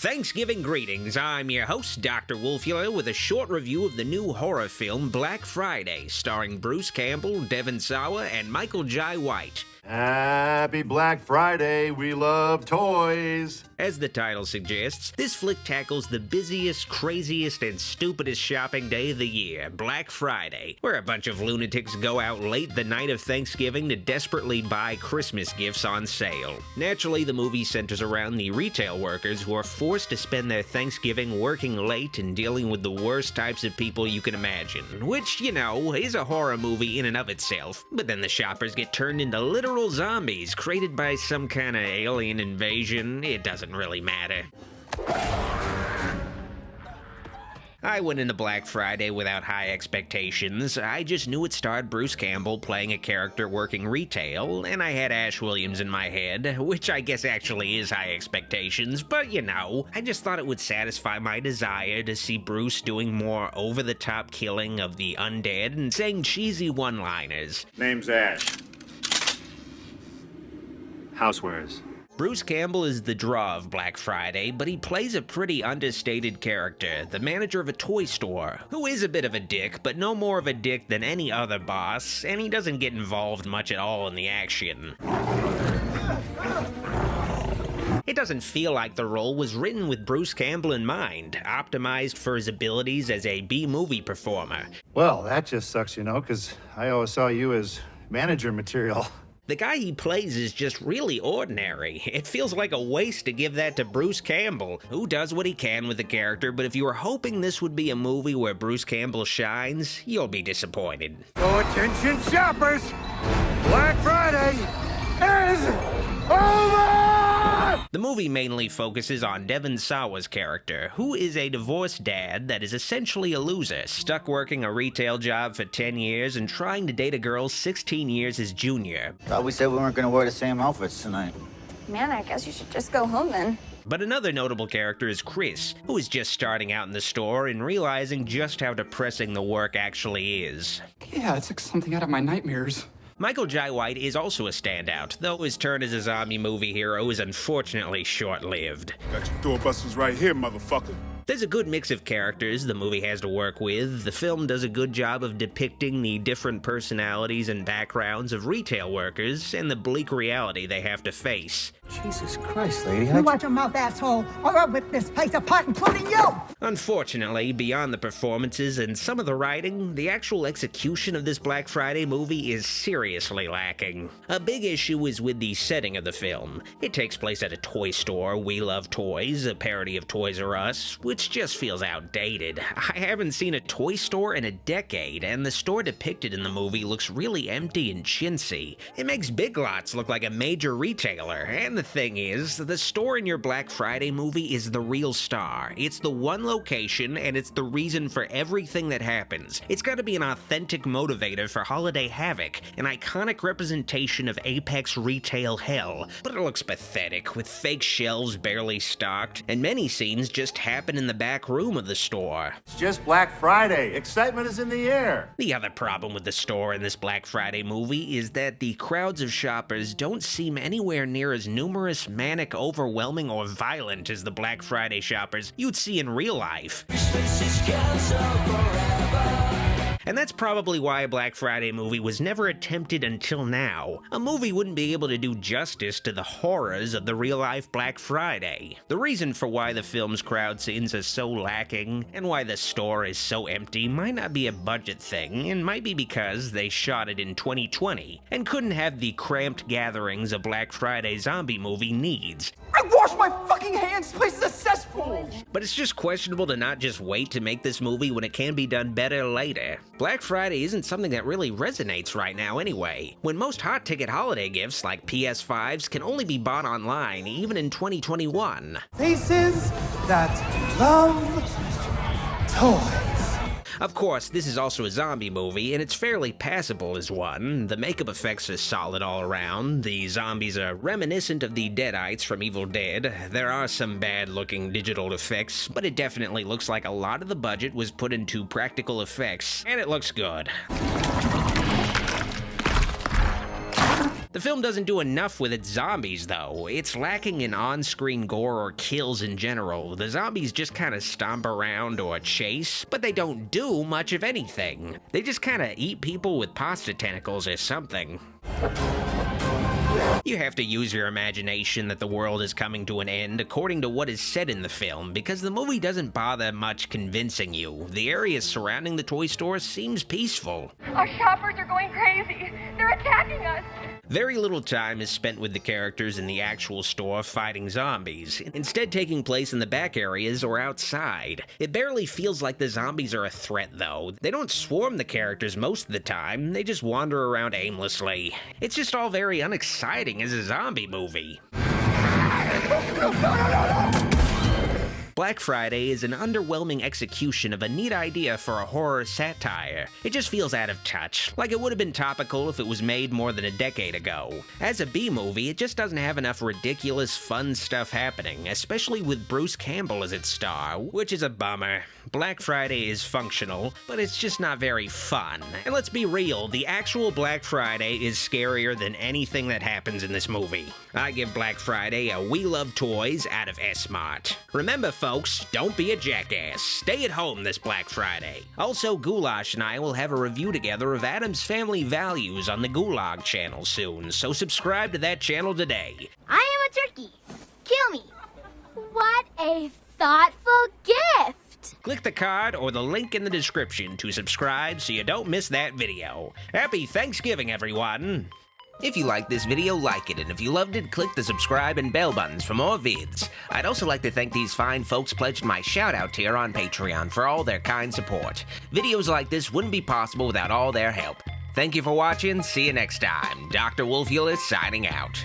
Thanksgiving greetings, I'm your host, Dr. Wolfula, with a short review of the new horror film Black Friday, starring Bruce Campbell, Devon Sawa, and Michael Jai White. Happy Black Friday, we love toys! As the title suggests, this flick tackles the busiest, craziest, and stupidest shopping day of the year, Black Friday, where a bunch of lunatics go out late the night of Thanksgiving to desperately buy Christmas gifts on sale. Naturally, the movie centers around the retail workers who are forced to spend their Thanksgiving working late and dealing with the worst types of people you can imagine, which, you know, is a horror movie in and of itself. But then the shoppers get turned into literal zombies created by some kind of alien invasion. It doesn't really matter. I went into Black Friday without high expectations. I just knew it starred Bruce Campbell playing a character working retail, and I had Ash Williams in my head, which I guess actually is high expectations, but you know, I just thought it would satisfy my desire to see Bruce doing more over-the-top killing of the undead and saying cheesy one-liners. Name's Ash. Housewares. Bruce Campbell is the draw of Black Friday, but he plays a pretty understated character, the manager of a toy store, who is a bit of a dick, but no more of a dick than any other boss, and he doesn't get involved much at all in the action. It doesn't feel like the role was written with Bruce Campbell in mind, optimized for his abilities as a B-movie performer. Well, that just sucks, you know, because I always saw you as manager material. The guy he plays is just really ordinary. It feels like a waste to give that to Bruce Campbell, who does what he can with the character, but if you were hoping this would be a movie where Bruce Campbell shines, you'll be disappointed. Oh, attention shoppers! Black Friday is over! The movie mainly focuses on Devon Sawa's character, who is a divorced dad that is essentially a loser, stuck working a retail job for 10 years and trying to date a girl 16 years his junior. Thought we said we weren't gonna wear the same outfits tonight. Man, I guess you should just go home then. But another notable character is Chris, who is just starting out in the store and realizing just how depressing the work actually is. Yeah, it's like something out of my nightmares. Michael Jai White is also a standout, though his turn as a zombie movie hero is unfortunately short-lived. Got your doorbusters right here, motherfucker. There's a good mix of characters the movie has to work with. The film does a good job of depicting the different personalities and backgrounds of retail workers and the bleak reality they have to face. Jesus Christ, lady. You watch your mouth, asshole, or I'll rip this place apart, including you! Unfortunately, beyond the performances and some of the writing, the actual execution of this Black Friday movie is seriously lacking. A big issue is with the setting of the film. It takes place at a toy store, We Love Toys, a parody of Toys R Us, which just feels outdated. I haven't seen a toy store in a decade, and the store depicted in the movie looks really empty and chintzy. It makes Big Lots look like a major retailer, and the thing is, the store in your Black Friday movie is the real star. It's the one location, and it's the reason for everything that happens. It's gotta be an authentic motivator for holiday havoc, an iconic representation of Apex retail hell. But it looks pathetic, with fake shelves barely stocked, and many scenes just happen in the back room of the store. It's just Black Friday. Excitement is in the air. The other problem with the store in this Black Friday movie is that the crowds of shoppers don't seem anywhere near as numerous, manic, overwhelming, or violent as the Black Friday shoppers you'd see in real life. And that's probably why a Black Friday movie was never attempted until now. A movie wouldn't be able to do justice to the horrors of the real-life Black Friday. The reason for why the film's crowd scenes are so lacking, and why the store is so empty, might not be a budget thing, and might be because they shot it in 2020, and couldn't have the cramped gatherings a Black Friday zombie movie needs. I wash my fucking hands! This place is a cesspool! But it's just questionable to not just wait to make this movie when it can be done better later. Black Friday isn't something that really resonates right now anyway, when most hot-ticket holiday gifts like PS5s can only be bought online even in 2021. Faces that love toys. Of course, this is also a zombie movie, and it's fairly passable as one. The makeup effects are solid all around, the zombies are reminiscent of the Deadites from Evil Dead, there are some bad-looking digital effects, but it definitely looks like a lot of the budget was put into practical effects, and it looks good. The film doesn't do enough with its zombies, though. It's lacking in on-screen gore or kills in general. The zombies just kind of stomp around or chase, but they don't do much of anything. They just kind of eat people with pasta tentacles or something. You have to use your imagination that the world is coming to an end according to what is said in the film, because the movie doesn't bother much convincing you. The area surrounding the toy store seems peaceful. Our shoppers are going crazy. They're attacking us. Very little time is spent with the characters in the actual store fighting zombies, instead taking place in the back areas or outside. It barely feels like the zombies are a threat, though. They don't swarm the characters most of the time, they just wander around aimlessly. It's just all very unexciting as a zombie movie. Black Friday is an underwhelming execution of a neat idea for a horror satire. It just feels out of touch, like it would have been topical if it was made more than a decade ago. As a B-movie, it just doesn't have enough ridiculous, fun stuff happening, especially with Bruce Campbell as its star, which is a bummer. Black Friday is functional, but it's just not very fun. And let's be real, the actual Black Friday is scarier than anything that happens in this movie. I give Black Friday a We Love Toys out of S-Mart. Remember, folks, don't be a jackass. Stay at home this Black Friday. Also, Goulash and I will have a review together of Addams Family Values on the Gulag channel soon, so subscribe to that channel today. I am a turkey. Kill me. What a thoughtful gift. Click the card or the link in the description to subscribe so you don't miss that video. Happy Thanksgiving, everyone! If you liked this video, like it, and if you loved it, click the subscribe and bell buttons for more vids. I'd also like to thank these fine folks pledged my shout-out tier on Patreon for all their kind support. Videos like this wouldn't be possible without all their help. Thank you for watching, see you next time. Dr. Wolfula signing out.